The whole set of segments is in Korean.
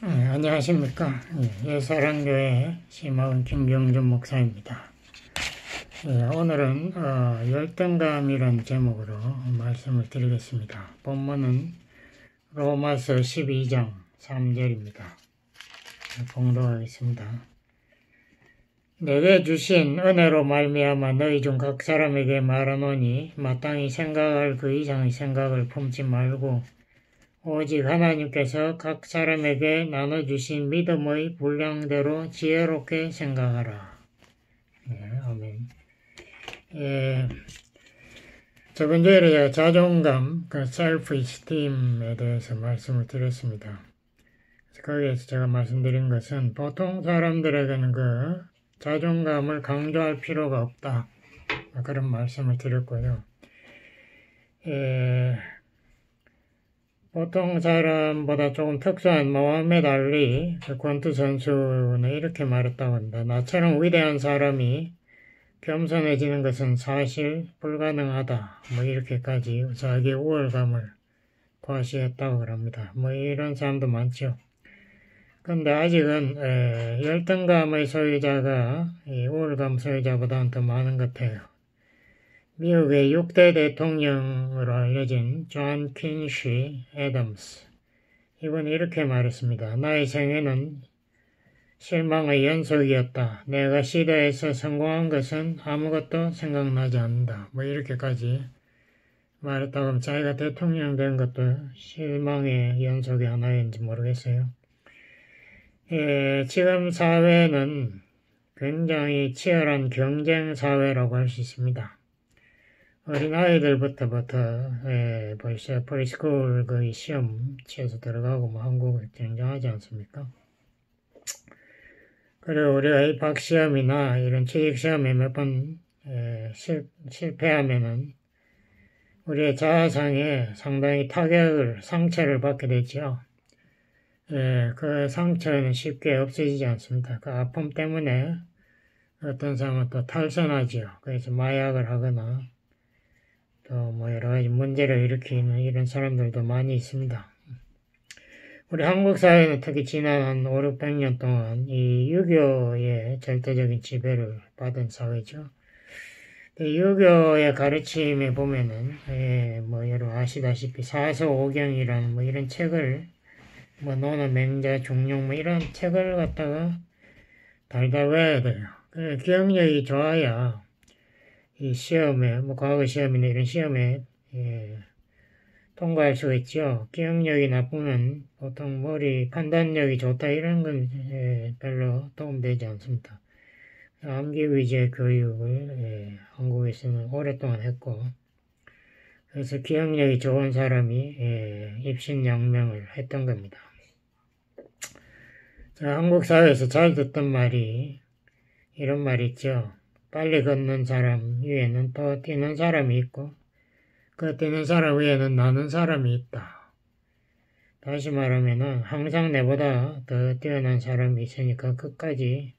안녕하십니까. 예사랑교회 심화원 김경준 목사입니다. 오늘은 열등감이라는 제목으로 말씀을 드리겠습니다. 본문은 로마서 12장 3절입니다. 봉독하겠습니다. 내게 주신 은혜로 말미암아 너희 중 각 사람에게 말하노니 마땅히 생각할 그 이상의 생각을 품지 말고 오직 하나님께서 각 사람에게 나눠주신 믿음의 분량대로 지혜롭게 생각하라. 아멘. 저번 주에 자존감, self-esteem에 대해서 말씀을 드렸습니다. 거기에서 제가 말씀드린 것은 보통 사람들에게는 자존감을 강조할 필요가 없다. 그런 말씀을 드렸고요. 보통 사람보다 조금 특수한 모하메드 알리 권투 선수는 이렇게 말했다고 합니다. 나처럼 위대한 사람이 겸손해지는 것은 사실 불가능하다. 이렇게까지 자기의 우월감을 과시했다고 합니다. 이런 사람도 많죠. 근데 아직은 열등감의 소유자가 우월감 소유자보다는 더 많은 것 같아요. 미국의 6대 대통령으로 알려진 존 퀸시 애덤스. 이분이 이렇게 말했습니다. 나의 생애는 실망의 연속이었다. 내가 시도해서 성공한 것은 아무것도 생각나지 않는다. 이렇게까지 말했다고 하면 자기가 대통령 된 것도 실망의 연속이 하나인지 모르겠어요. 지금 사회는 굉장히 치열한 경쟁 사회라고 할 수 있습니다. 어린아이들부터 벌써 프리스쿨 시험 치어서 들어가고 한국을 경쟁하지 않습니까? 그리고 우리가 입학 시험이나 이런 취직 시험에 몇 번 실패하면은 우리의 자아상에 상당히 상처를 받게 되죠. 그 상처는 쉽게 없어지지 않습니다. 그 아픔 때문에 어떤 사람은 또 탈선하지요. 그래서 마약을 하거나 또 여러 가지 문제를 일으키는 이런 사람들도 많이 있습니다. 우리 한국 사회는 특히 지난 한 5, 600년 동안 이 유교의 절대적인 지배를 받은 사회죠. 유교의 가르침에 보면은 여러분 아시다시피 사서오경이라는 이런 책을 논어, 맹자, 중용 이런 책을 갖다가 달달 외워야 돼요. 기억력이 좋아야 이 시험에, 과거 시험이나 이런 시험에, 통과할 수가 있죠. 기억력이 나쁘면 보통 판단력이 좋다 이런 건, 별로 도움되지 않습니다. 암기 위주의 교육을, 한국에서는 오랫동안 했고, 그래서 기억력이 좋은 사람이, 입신양명을 했던 겁니다. 한국 사회에서 잘 듣던 말이, 이런 말이 있죠. 빨리 걷는 사람 위에는 또 뛰는 사람이 있고 그 뛰는 사람 위에는 나는 사람이 있다. 다시 말하면은 항상 내보다 더 뛰어난 사람이 있으니까 끝까지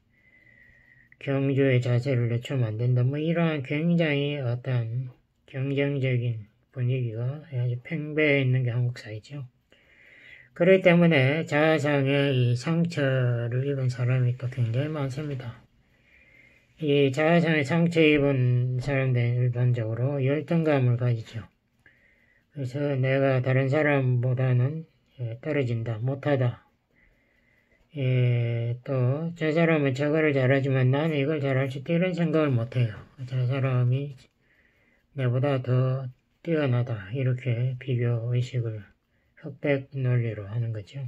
경주의 자세를 늦추면 안 된다. 이러한 굉장히 어떤 경쟁적인 분위기가 아주 팽배해 있는 게 한국 사회죠. 그렇기 때문에 자아상의 이 상처를 입은 사람이 또 굉장히 많습니다. 이 자아상에 상처 입은 사람들은 일반적으로 열등감을 가지죠. 그래서 내가 다른 사람보다는 떨어진다, 못하다. 또 저 사람은 저거를 잘하지만 나는 이걸 잘할 수 있다 이런 생각을 못해요. 저 사람이 내보다 더 뛰어나다 이렇게 비교의식을 흑백 논리로 하는 거죠.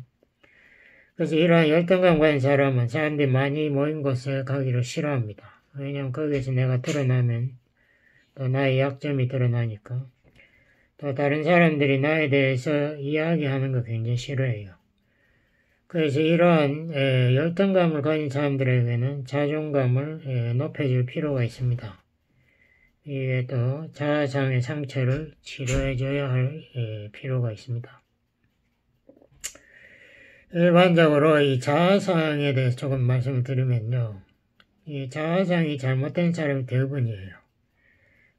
그래서 이러한 열등감 가진 사람은 사람들이 많이 모인 곳에 가기를 싫어합니다. 왜냐하면 거기에서 내가 드러나면 또 나의 약점이 드러나니까 또 다른 사람들이 나에 대해서 이야기하는 거 굉장히 싫어해요. 그래서 이러한 열등감을 가진 사람들에게는 자존감을 높여줄 필요가 있습니다. 이에 또 자아상의 상처를 치료해줘야 할 필요가 있습니다. 일반적으로 이 자아상에 대해서 조금 말씀을 드리면요. 이 자아상이 잘못된 사람이 대부분이에요.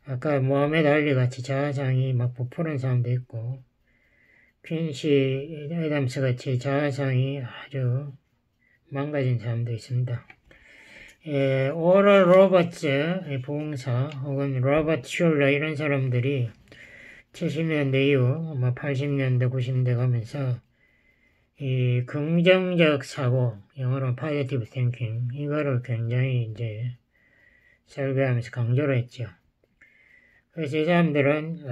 아까 모하메드 알리 같이 자아상이 부풀은 사람도 있고 퀸시 애덤스 같이 자아상이 아주 망가진 사람도 있습니다. 오럴 로버츠 부흥사 혹은 로버트 슐러 이런 사람들이 70년대 이후 80년대 90년대 가면서 이 긍정적 사고, 영어로 positive thinking, 이거를 굉장히 이제 설교하면서 강조를 했죠. 그래서 이 사람들은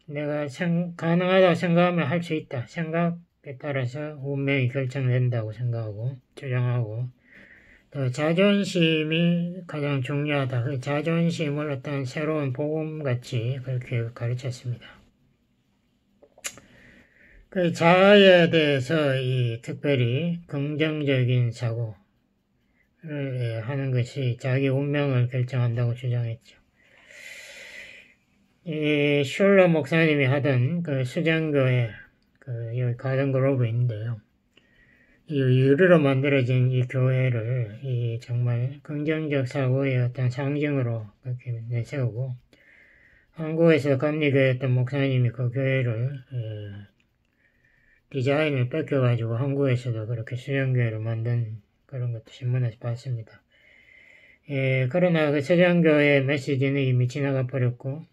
내가 가능하다고 생각하면 할 수 있다. 생각에 따라서 운명이 결정된다고 생각하고 주장하고, 또 자존심이 가장 중요하다. 그 자존심을 어떤 새로운 복음같이 그렇게 가르쳤습니다. 그 자아에 대해서 특별히 긍정적인 사고를 하는 것이 자기 운명을 결정한다고 주장했죠. 이 슐러 목사님이 하던 그 수장교회, 여기 가든 그로브인데요. 이 유리로 만들어진 이 교회를 정말 긍정적 사고의 어떤 상징으로 그렇게 내세우고, 한국에서 감리교회였던 목사님이 그 교회를 디자인을 뺏겨가지고 한국에서도 그렇게 수장교회를 만든 그런 것도 신문에서 봤습니다. 그러나 그 수장교회의 메시지는 이미 지나가 버렸고,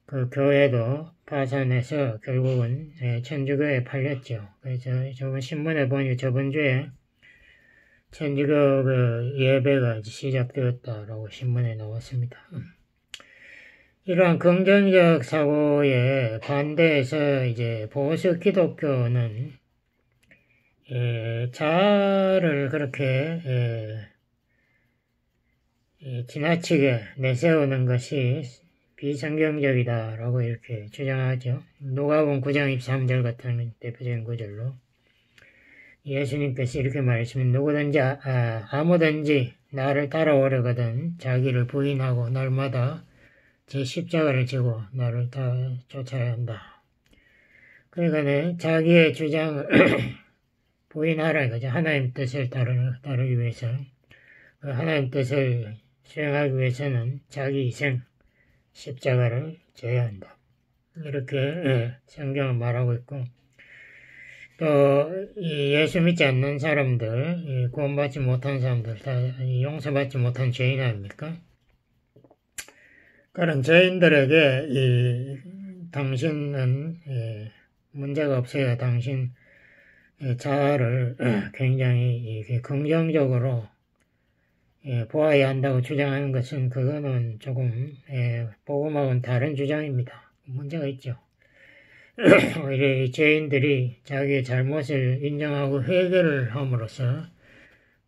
그 교회도 파산해서 결국은 천주교에 팔렸죠. 그래서 저번 신문에 보니 저번 주에 천주교 그 예배가 시작되었다라고 신문에 나왔습니다. 이러한 긍정적 사고에 반대해서 이제 보수 기독교는 자아를 그렇게 지나치게 내세우는 것이 비성경적이다라고 이렇게 주장하죠. 누가복음 9장 23절 같은 대표적인 구절로 예수님께서 이렇게 말씀하십니다. 누구든지 아무든지 나를 따라오려거든 자기를 부인하고 날마다 제 십자가를 지고 나를 쫓아야 한다. 그러니까 자기의 주장을 부인하라 이거죠. 하나님 뜻을 따르기 위해서 하나님 뜻을 수행하기 위해서는 자기 희생 십자가를 져야 한다. 이렇게 성경은 말하고 있고, 또 예수 믿지 않는 사람들, 구원받지 못한 사람들, 다 용서받지 못한 죄인 아닙니까? 그런 죄인들에게 당신은 문제가 없어요. 당신 자아를 굉장히 긍정적으로 보아야 한다고 주장하는 것은 그거는 조금 복음하고는 다른 주장입니다. 문제가 있죠. 오히려 죄인들이 자기의 잘못을 인정하고 회개를 함으로써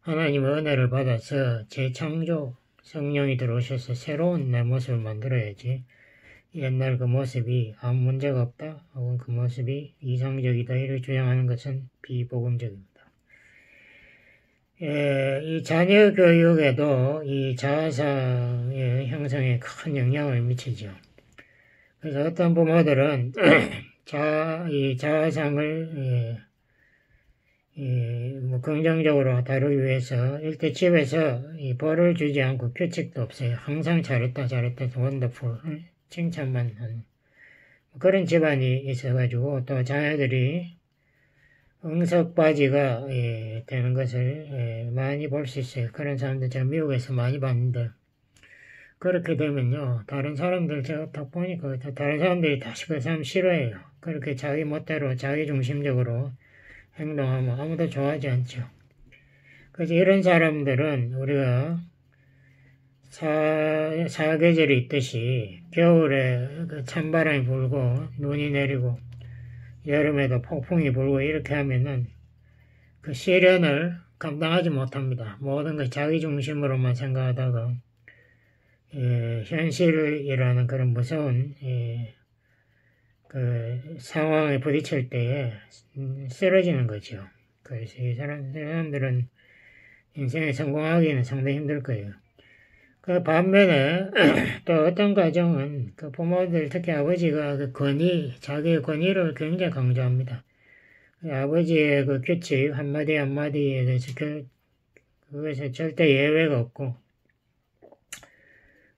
하나님의 은혜를 받아서 재창조 성령이 들어오셔서 새로운 내 모습을 만들어야지 옛날 그 모습이 아무 문제가 없다 혹은 그 모습이 이상적이다 이렇게 주장하는 것은 비복음적입니다. 이 자녀 교육에도 이 자아상의 형성에 큰 영향을 미치죠. 그래서 어떤 부모들은 이 자아상을 뭐 긍정적으로 다루기 위해서 일대 집에서 벌을 주지 않고 규칙도 없어요. 항상 잘했다 원더풀 칭찬만 하는 그런 집안이 있어가지고 또 자녀들이 응석바지가 되는 것을 많이 볼 수 있어요. 그런 사람들 제가 미국에서 많이 봤는데 그렇게 되면요 다른 사람들 제가 딱 보니까 다른 사람들이 다시 그 사람 싫어해요. 그렇게 자기 멋대로 자기 중심적으로 행동하면 아무도 좋아하지 않죠. 그래서 이런 사람들은 우리가 사계절이 있듯이 겨울에 그 찬바람이 불고 눈이 내리고 여름에도 폭풍이 불고 이렇게 하면은 그 시련을 감당하지 못합니다. 모든 걸 자기 중심으로만 생각하다가 현실이라는 그런 무서운 그 상황에 부딪힐 때에 쓰러지는 거죠. 그래서 이 사람들은 인생에 성공하기는 상당히 힘들 거예요. 그 반면에 또 어떤 가정은 그 부모들 특히 아버지가 그 자기의 권위를 굉장히 강조합니다. 아버지의 그 규칙 한마디 한마디에 대해서 그것에 절대 예외가 없고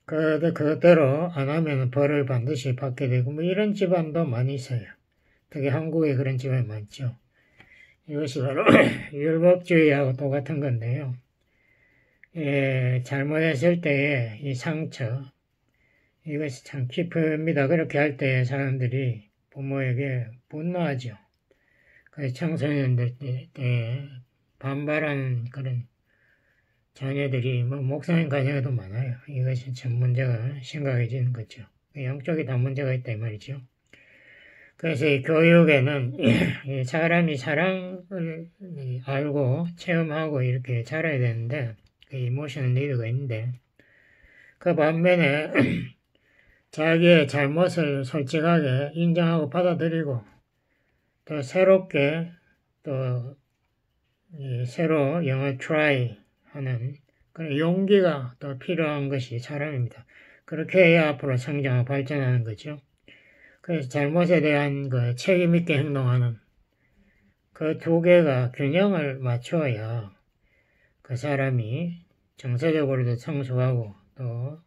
그것대로 안 하면 벌을 반드시 받게 되고 뭐 이런 집안도 많이 있어요. 특히 한국에 그런 지방이 많죠. 이것이 바로 율법주의하고 똑같은 건데요. 잘못했을 때의 이 상처, 이것이 참 깊습니다. 그렇게 할 때 사람들이 부모에게 분노하죠. 그래서 청소년들 때 반발하는 그런 자녀들이 목사님 가정에도 많아요. 이것이 참 문제가 심각해지는 거죠. 양쪽이 다 문제가 있다 이 말이죠. 그래서 이 교육에는 사람이 사랑을 알고 체험하고 이렇게 자라야 되는데 그 이모셔널 니드가 있는데 그 반면에 자기의 잘못을 솔직하게 인정하고 받아들이고 또 새롭게 또 새로 영어 try 하는 그런 용기가 또 필요한 것이 사람입니다. 그렇게 해야 앞으로 성장하고 발전하는 거죠. 그래서 잘못에 대한 그 책임있게 행동하는 그 두 개가 균형을 맞춰야 그 사람이 정서적으로도 성숙하고 또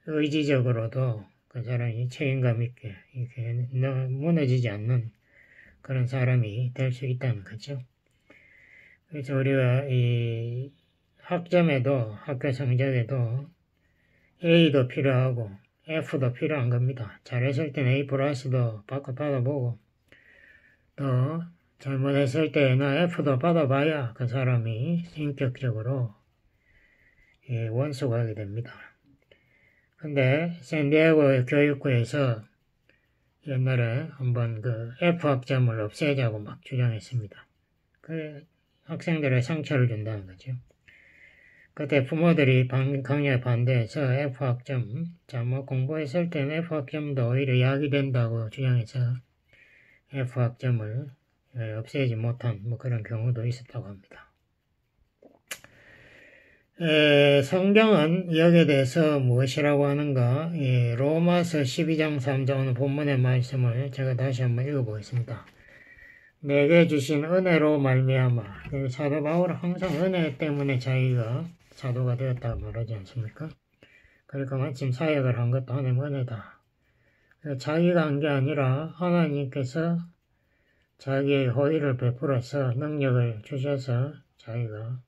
의지적으로도 그 사람이 책임감 있게 이렇게 무너지지 않는 그런 사람이 될 수 있다는 거죠. 그래서 우리가 이 학점에도 학교 성적에도 A도 필요하고 F도 필요한 겁니다. 잘했을 때는 A 플러스도 받아보고 또 잘못했을 때는 F도 받아봐야 그 사람이 인격적으로 원수가 하게 됩니다. 근데 샌디에고 교육부에서 옛날에 한번 그 F 학점을 없애자고 막 주장했습니다. 그 학생들의 상처를 준다는 거죠. 그때 부모들이 강력히 반대해서 F학점, 잘못 공부했을 때는 F학점도 오히려 야기된다고 주장해서 F학점을 없애지 못한 뭐 그런 경우도 있었다고 합니다. 성경은 여기에 대해서 무엇이라고 하는가? 로마서 12장 3장 오늘 본문의 말씀을 제가 다시 한번 읽어보겠습니다. 내게 주신 은혜로 말미암아. 사도 바울은 항상 은혜 때문에 자기가 사도가 되었다고 말하지 않습니까? 그러니까 마침 사역을 한 것도 하나님 은혜다. 자기가 한 게 아니라 하나님께서 자기의 호의를 베풀어서 능력을 주셔서 자기가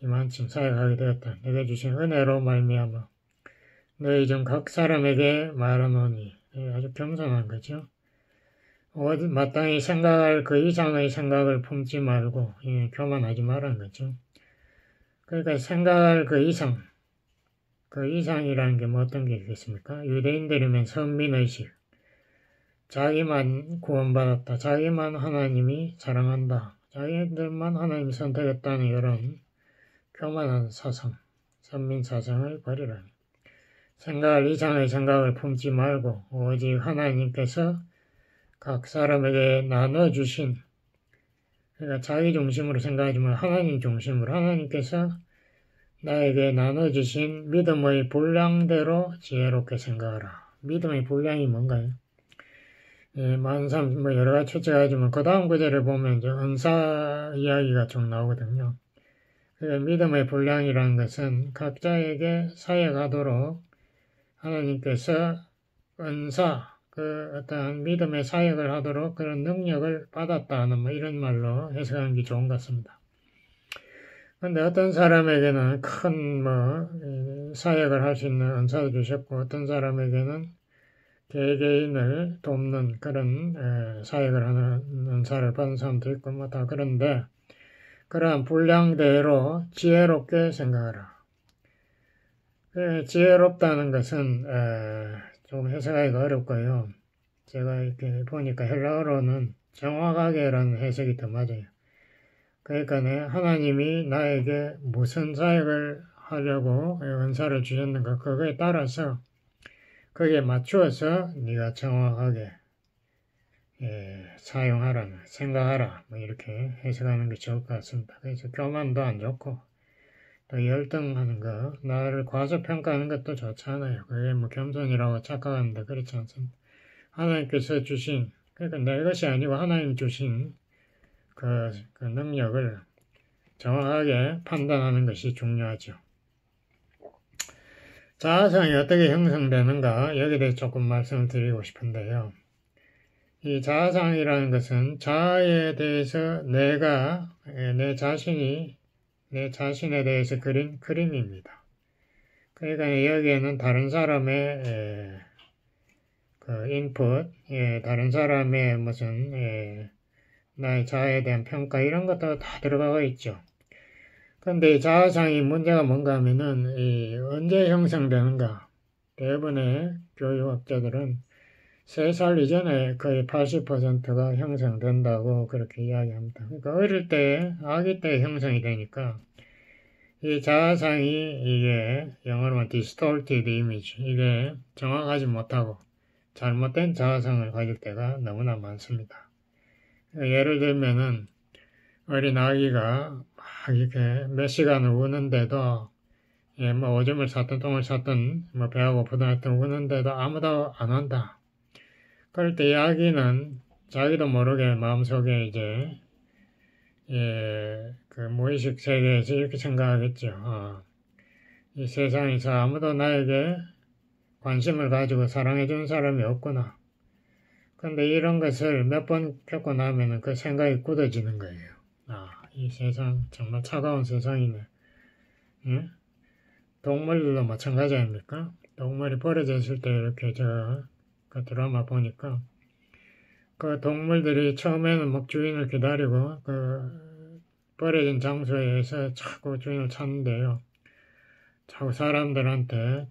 이만큼 사역하게 되었다. 내게 주신 은혜로 말미암아 너희 중 각 사람에게 말하노니 아주 겸손한 거죠. 마땅히 생각할 그 이상의 생각을 품지 말고 교만하지 말라는 거죠. 그러니까 생각할 그 이상이라는 게 뭐 어떤 게 있겠습니까? 유대인들이면 선민의식, 자기만 구원받았다, 자기만 하나님이 사랑한다, 자기들만 하나님이 선택했다는 이런 교만한 사상, 선민사상을 버리라. 생각할 이상의 생각을 품지 말고 오직 하나님께서 각 사람에게 나눠주신, 그러니까 자기 중심으로 생각하지 말고 하나님 중심으로 하나님께서 나에게 나눠주신 믿음의 분량대로 지혜롭게 생각하라. 믿음의 분량이 뭔가요? 만삼 여러 가지 추측하지만 그 다음 구절을 보면 이제 은사 이야기가 좀 나오거든요. 믿음의 분량이라는 것은 각자에게 사역하도록 하나님께서 은사, 그 어떤 믿음의 사역을 하도록 그런 능력을 받았다는 뭐 이런 말로 해석하는 게 좋은 것 같습니다. 근데 어떤 사람에게는 큰 사역을 할 수 있는 은사를 주셨고 어떤 사람에게는 개개인을 돕는 그런 사역을 하는 은사를 받은 사람도 있고 뭐 다 그런데 그러한 분량대로 지혜롭게 생각하라. 지혜롭다는 것은 조금 해석하기가 어렵고요. 제가 이렇게 보니까 헬라어로는 정확하게라는 해석이 더 맞아요. 그러니까 하나님이 나에게 무슨 사역을 하려고 은사를 주셨는가 그거에 따라서 거기에 맞추어서 네가 정확하게 사용하라, 생각하라 뭐 이렇게 해석하는 게 좋을 것 같습니다. 그래서 교만도 안 좋고 또 열등하는 거, 나를 과소평가하는 것도 좋지 않아요. 그게 뭐 겸손이라고 착각하는데 그렇지 않습니다. 하나님께서 주신, 그러니까 내 것이 아니고 하나님 주신 그 능력을 정확하게 판단하는 것이 중요하죠. 자아성이 어떻게 형성되는가 여기에 대해 조금 말씀을 드리고 싶은데요. 이 자아상이라는 것은 자아에 대해서 내가 내 자신이 내 자신에 대해서 그린 그림입니다. 그러니까 여기에는 다른 사람의 그 인풋, 다른 사람의 무슨 나의 자아에 대한 평가 이런 것도 다 들어가 있죠. 근데 이 자아상이 문제가 뭔가 하면은 언제 형성되는가? 대부분의 교육학자들은 3살 이전에 거의 80%가 형성된다고 그렇게 이야기합니다. 그러니까 어릴 때, 아기 때 형성이 되니까 이 자아상이 이게 영어로 말하면 distorted image, 이게 정확하지 못하고 잘못된 자아상을 가질 때가 너무나 많습니다. 예를 들면은 어린 아기가 막 이렇게 몇 시간을 우는데도 뭐 오줌을 쌌든 똥을 쌌든 뭐 배가 고프든 하여튼 우는데도 아무도 안 온다. 그럴 때 이 아기는 자기도 모르게 마음속에 이제 그 무의식 세계에서 이렇게 생각하겠죠. 이 세상에서 아무도 나에게 관심을 가지고 사랑해주는 사람이 없구나. 근데 이런 것을 몇 번 겪고 나면은 그 생각이 굳어지는 거예요. 이 세상 정말 차가운 세상이네. 예? 동물들도 마찬가지 아닙니까? 동물이 버려졌을 때 이렇게 그 드라마 보니까 그 동물들이 처음에는 막 주인을 기다리고 그 버려진 장소에서 자꾸 주인을 찾는데요. 자꾸 사람들한테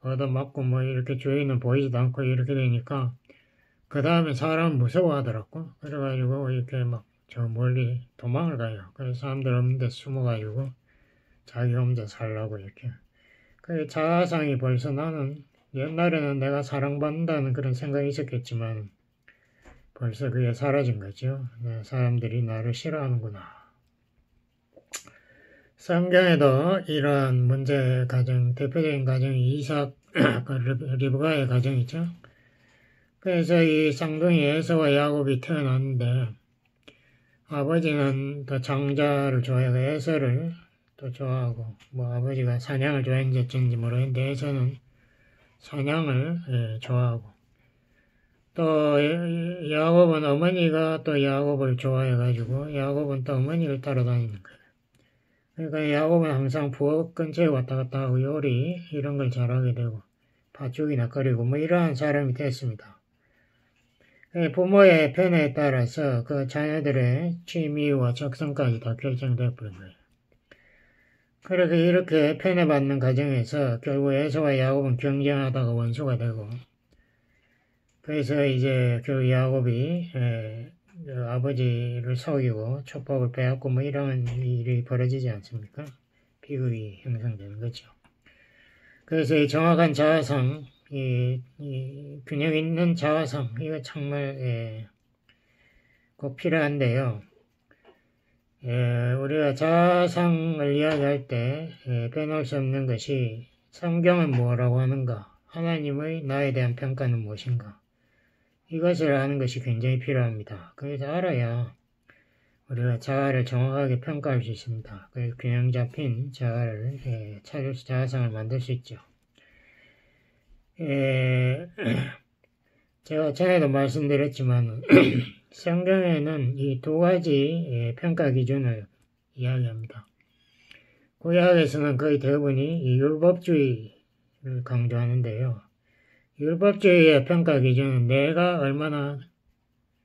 얻어맞고 뭐 이렇게 주인은 보이지도 않고 이렇게 되니까 그 다음에 사람은 무서워하더라고. 그래가지고 이렇게 막 저 멀리 도망을 가요. 그래서 사람들 없는 데 숨어가지고 자기 혼자 살라고 이렇게. 그 자아상이 벌써 나는 옛날에는 내가 사랑받는다는 그런 생각이 있었겠지만 벌써 그게 사라진 거죠. 사람들이 나를 싫어하는구나. 성경에도 이러한 문제 가정, 대표적인 가정이 이삭, 리브가의 가정이죠. 그래서 이 쌍둥이 에서와 야곱이 태어났는데 아버지는 더 장자를 좋아하고 에서를 또 좋아하고 뭐 아버지가 사냥을 좋아했는지 어쩐지 모르겠는데 에서는 사냥을 좋아하고 또 야곱은 어머니가 또 야곱을 좋아해가지고 야곱은 또 어머니를 따라다니는 거예요. 그러니까 야곱은 항상 부엌 근처에 왔다 갔다 하고 요리 이런 걸 잘하게 되고 팥죽이나 끓이고 뭐 이러한 사람이 됐습니다. 부모의 편에 따라서 그 자녀들의 취미와 적성까지 다 결정되어 버린 거예요. 그렇게 이렇게 편애받는 과정에서 결국 에서와 야곱은 경쟁하다가 원수가 되고 그래서 이제 그 야곱이 아버지를 속이고 촉법을 빼앗고 뭐 이런 일이 벌어지지 않습니까? 비극이 형성되는 거죠. 그래서 이 정확한 자아상, 이 균형 있는 자아상, 이거 정말 꼭 필요한데요. 우리가 자아상을 이야기할 때 빼놓을 수 없는 것이 성경은 뭐라고 하는가? 하나님의 나에 대한 평가는 무엇인가? 이것을 아는 것이 굉장히 필요합니다. 그래서 알아야 우리가 자아를 정확하게 평가할 수 있습니다. 그래서 균형 잡힌 자아를 찾을 수, 자아상을 만들 수 있죠. 제가 전에도 말씀드렸지만 성경에는 이 두 가지 평가 기준을 이야기합니다. 구약에서는 거의 대부분이 이 율법주의를 강조하는데요. 율법주의의 평가 기준은 내가 얼마나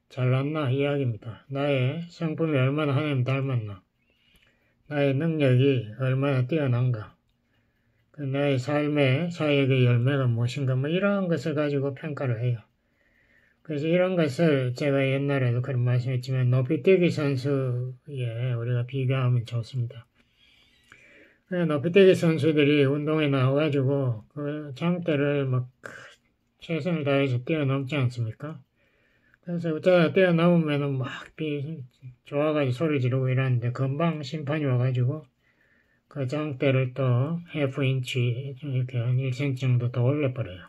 잘났나 이야기입니다. 나의 성품이 얼마나 하나님 닮았나, 나의 능력이 얼마나 뛰어난가, 나의 삶의 사역의 열매가 무엇인가 뭐 이러한 것을 가지고 평가를 해요. 그래서 이런 것을 제가 옛날에도 그런 말씀했지만 높이뛰기 선수에 우리가 비교하면 좋습니다. 높이뛰기 선수들이 운동에 나와가지고 그 장대를 막 최선을 다해서 뛰어넘지 않습니까? 그래서 어쩌다 뛰어넘으면은 막 좋아가지고 소리 지르고 이러는데 금방 심판이 와가지고 그 장대를 또 half inch 이렇게 한 1cm 정도 더 올려버려요.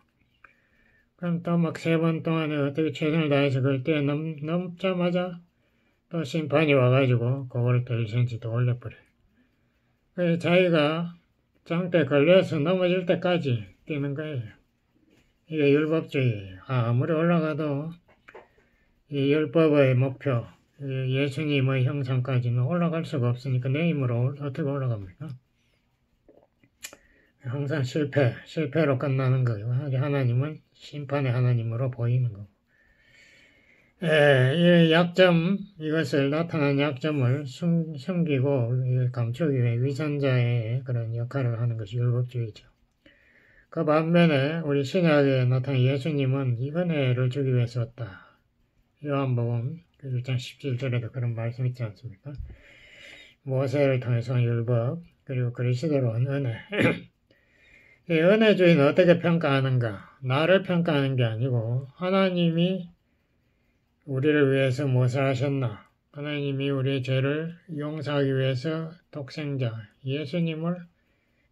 그럼 또 막 3번 동안에 어떻게 최선을 다해서 그걸 뛰어넘자마자 또 심판이 와가지고 그걸 또 1cm 더 올려버려요. 그래서 자기가 장대에 걸려서 넘어질 때까지 뛰는 거예요. 이게 율법주의예요. 아무리 올라가도 이 율법의 목표, 예수님의 형상까지는 올라갈 수가 없으니까 내 힘으로 어떻게 올라갑니까? 항상 실패로 끝나는 거예요. 하나님은 심판의 하나님으로 보이는 거고. 이 약점, 이것을 나타난 약점을 숨기고 감추기 위해 위선자의 그런 역할을 하는 것이 율법주의죠. 그 반면에 우리 신약에 나타난 예수님은 이 은혜를 주기 위해서 왔다. 요한복음 1장 17절에도 그런 말씀 있지 않습니까? 모세를 통해서 율법, 그리고 그리스도로 온 은혜. 이 은혜주의는 어떻게 평가하는가? 나를 평가하는 게 아니고 하나님이 우리를 위해서 무엇을 하셨나? 하나님이 우리의 죄를 용서하기 위해서 독생자 예수님을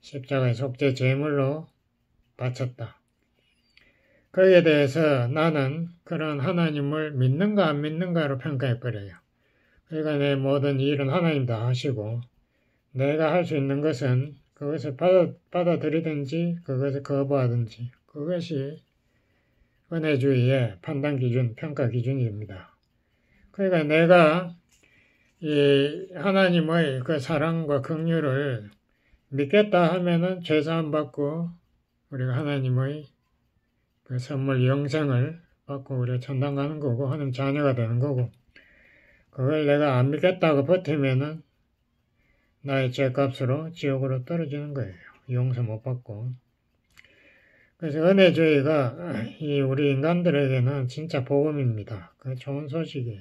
십자가의 속죄 제물로 바쳤다. 거기에 대해서 나는 그런 하나님을 믿는가 안 믿는가로 평가해버려요. 그러니까 내 모든 일은 하나님 다 하시고 내가 할 수 있는 것은 그것을 받아들이든지 그것을 거부하든지 그것이 은혜주의의 판단 기준, 평가 기준입니다. 그러니까 내가 이 하나님의 그 사랑과 긍휼을 믿겠다 하면은 죄사함 받고 우리가 하나님의 그 선물 영생을 받고 우리가 천당 가는 거고 하나님 자녀가 되는 거고 그걸 내가 안 믿겠다고 버티면은 나의 죄값으로 지옥으로 떨어지는 거예요. 용서 못 받고. 그래서 은혜주의가 이 우리 인간들에게는 진짜 복음입니다. 그 좋은 소식이에요.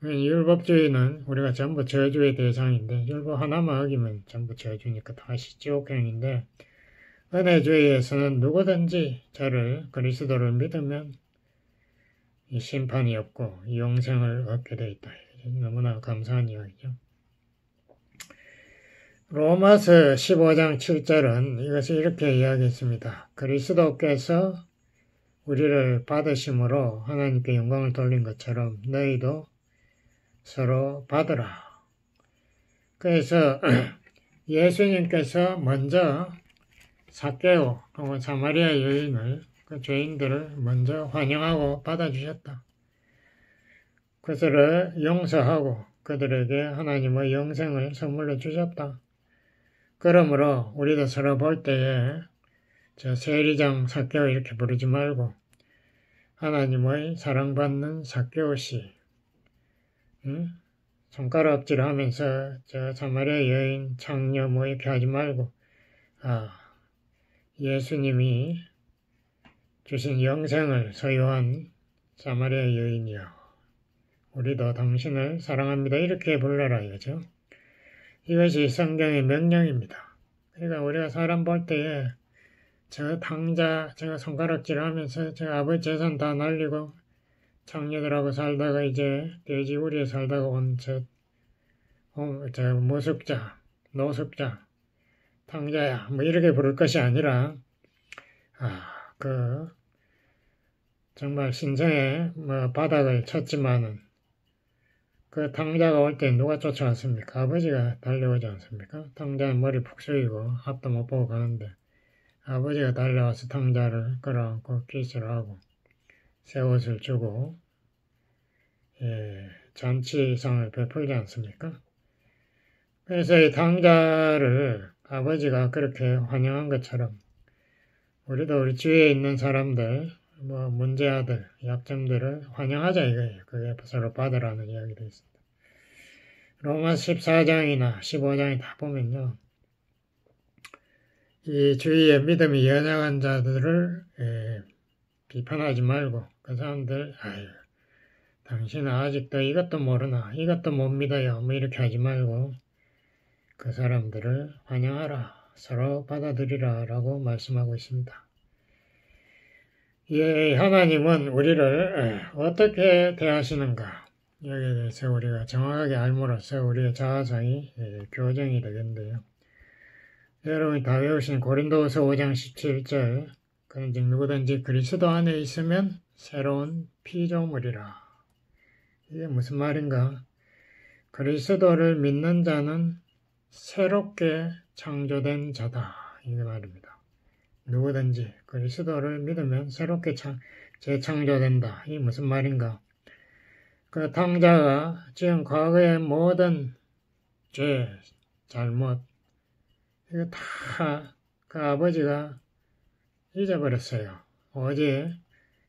율법주의는 우리가 전부 저주의 대상인데 율법 하나만 어기면 전부 저주니까 다시 지옥행인데 은혜주의에서는 누구든지 저를 그리스도를 믿으면 이 심판이 없고 영생을 얻게 되어 있다. 너무나 감사한 이야기죠. 로마서 15장 7절은 이것을 이렇게 이야기했습니다. 그리스도께서 우리를 받으심으로 하나님께 영광을 돌린 것처럼 너희도 서로 받으라. 그래서 예수님께서 먼저 삭개오 혹은 사마리아 여인을 그 죄인들을 먼저 환영하고 받아주셨다. 그들을 용서하고 그들에게 하나님의 영생을 선물로 주셨다. 그러므로 우리도 서로 볼 때에 저 세리장 삭개오 이렇게 부르지 말고 하나님의 사랑받는 삭개오씨 손가락질 하면서 저 사마리아 여인 창녀 뭐 이렇게 하지 말고 예수님이 주신 영생을 소유한 사마리아 여인이여 우리도 당신을 사랑합니다. 이렇게 불러라 이거죠. 이것이 성경의 명령입니다. 그러니까 우리가 사람 볼 때에 저 탕자 제가 손가락질 하면서 저 아버지 재산 다 날리고 창녀들하고 살다가 이제 돼지우리에 살다가 온 저 모숙자, 노숙자, 탕자야 뭐 이렇게 부를 것이 아니라 정말 신성의 바닥을 쳤지만은 그 탕자가 올 때 누가 쫓아왔습니까? 아버지가 달려오지 않습니까? 탕자는 머리 푹 숙이고 앞도 못 보고 가는데 아버지가 달려와서 탕자를 끌어안고 키스를 하고 새 옷을 주고 잔치상을 베풀지 않습니까? 그래서 이 탕자를 아버지가 그렇게 환영한 것처럼 우리도 우리 주위에 있는 사람들 문제아들, 약점들을 환영하자 이거예요. 그게 서로 받으라는 이야기도 있습니다. 로마서 14장이나 15장에 다 보면요. 이 주위에 믿음이 연약한 자들을 비판하지 말고 그 사람들 당신은 아직도 이것도 모르나 이것도 못 믿어요 뭐 이렇게 하지 말고 그 사람들을 환영하라 서로 받아들이라 라고 말씀하고 있습니다. 하나님은 우리를 어떻게 대하시는가 여기에 대해서 우리가 정확하게 알므로써 우리의 자아상이 교정이 되겠는데요. 여러분이 다 외우신 고린도후서 5장 17절 그런즉 누구든지 그리스도 안에 있으면 새로운 피조물이라. 이게 무슨 말인가? 그리스도를 믿는 자는 새롭게 창조된 자다. 이게 말입니다. 누구든지 그리스도를 믿으면 새롭게 재창조된다. 이게 무슨 말인가? 그 탕자가 지금 과거의 모든 죄, 잘못, 이거 다 그 아버지가 잊어버렸어요. 오직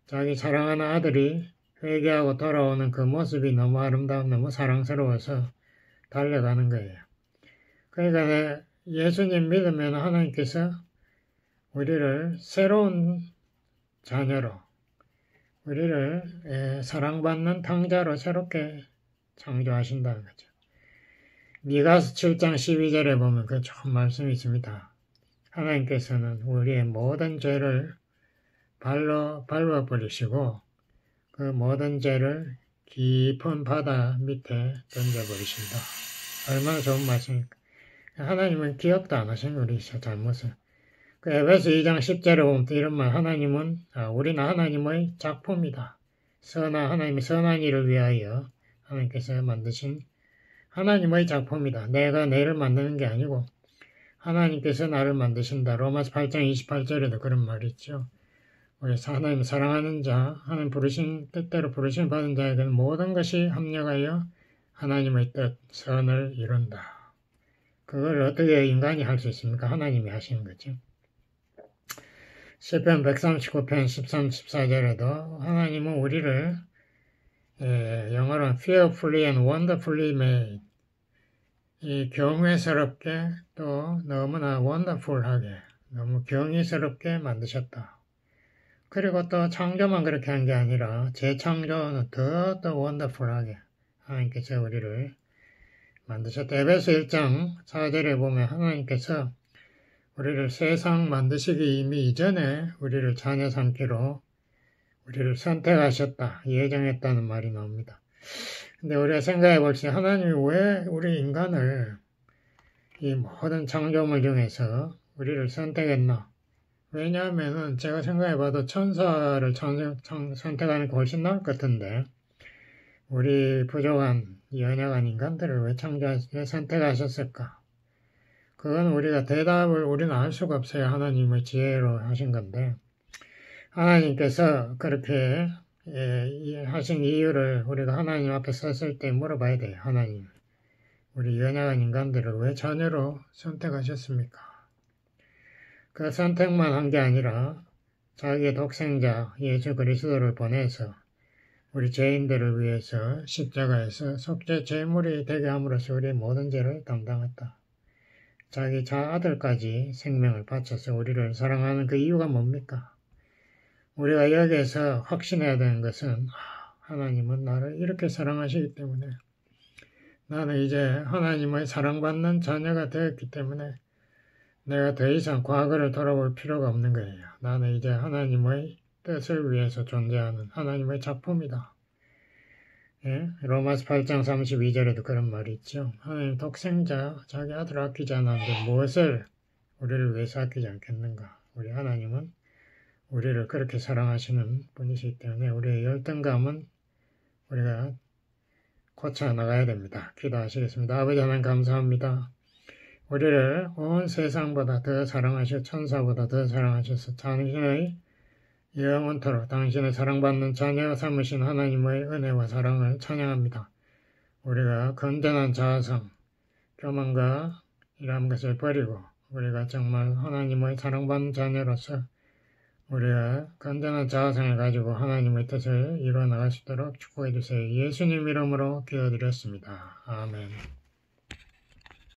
자기 사랑하는 아들이 회개하고 돌아오는 그 모습이 너무 아름다워, 너무 사랑스러워서 달려가는 거예요. 그러니까 예수님 믿으면 하나님께서 우리를 새로운 자녀로, 우리를 사랑받는 탕자로 새롭게 창조하신다는 거죠. 미가서 7장 12절에 보면 그 좋은 말씀이 있습니다. 하나님께서는 우리의 모든 죄를 발로 밟아버리시고 그 모든 죄를 깊은 바다 밑에 던져버리신다. 얼마나 좋은 말씀입니까? 하나님은 기억도 안 하신 우리 잘못을. 그 에베소 2장 10절에 보면 이런 말, 우리는 하나님의 작품이다. 하나님의 선한 일을 위하여 하나님께서 만드신 하나님의 작품이다. 내가 내를 만드는 게 아니고 하나님께서 나를 만드신다. 로마서 8장 28절에도 그런 말이 있죠. 우리 하나님 사랑하는 자, 하나님 뜻대로 부르심 받은 자에게는 모든 것이 합력하여 하나님의 뜻, 선을 이룬다. 그걸 어떻게 인간이 할 수 있습니까? 하나님이 하시는 거죠. 시편 139편 13, 14절에도 하나님은 우리를 영어로는 fearfully and wonderfully made, 이 경외스럽게 또 너무나 wonderful하게, 너무 경이스럽게 만드셨다. 그리고 또 창조만 그렇게 한 게 아니라 재창조는 더 wonderful하게 하나님께서 우리를 만드셨다. 에베소 1장 4절에 보면 하나님께서 우리를 세상 만드시기 이미 이전에 우리를 자녀 삼기로 우리를 선택하셨다, 예정했다는 말이 나옵니다. 근데 우리가 생각해 볼 때 하나님이 왜 우리 인간을 이 모든 창조물 중에서 우리를 선택했나? 왜냐하면은 제가 생각해 봐도 천사를 선택하는 게 훨씬 나을 것 같은데 우리 부족한 연약한 인간들을 왜 선택하셨을까? 그건 우리가 우리는 알 수가 없어요. 하나님의 지혜로 하신 건데 하나님께서 그렇게 하신 이유를 우리가 하나님 앞에 섰을 때 물어봐야 돼요. 하나님, 우리 연약한 인간들을 왜 자녀로 선택하셨습니까? 그 선택만 한 게 아니라 자기의 독생자 예수 그리스도를 보내서 우리 죄인들을 위해서 십자가에서 속죄 제물이 되게 함으로써 우리의 모든 죄를 담당했다. 자기 아들까지 생명을 바쳐서 우리를 사랑하는 그 이유가 뭡니까? 우리가 여기에서 확신해야 되는 것은 하나님은 나를 이렇게 사랑하시기 때문에 나는 이제 하나님의 사랑받는 자녀가 되었기 때문에 내가 더 이상 과거를 돌아볼 필요가 없는 거예요. 나는 이제 하나님의 뜻을 위해서 존재하는 하나님의 작품이다. 예? 로마서 8장 32절에도 그런 말이 있죠. 하나님 독생자 자기 아들을 아끼지 않았는데 무엇을 우리를 위해서 아끼지 않겠는가. 우리 하나님은 우리를 그렇게 사랑하시는 분이시기 때문에 우리의 열등감은 우리가 고쳐나가야 됩니다. 기도하시겠습니다. 아버지 하나님 감사합니다. 우리를 온 세상보다 더 사랑하셔 천사보다 더 사랑하셔서 당신의 영원토록 당신의 사랑받는 자녀 삼으신 하나님의 은혜와 사랑을 찬양합니다. 우리가 건전한 자아성, 교만과 이런 것을 버리고 우리가 정말 하나님의 사랑받는 자녀로서 우리가 건전한 자아성을 가지고 하나님의 뜻을 이루어 나갈 수 있도록 축복해 주세요. 예수님 이름으로 기도드렸습니다. 아멘.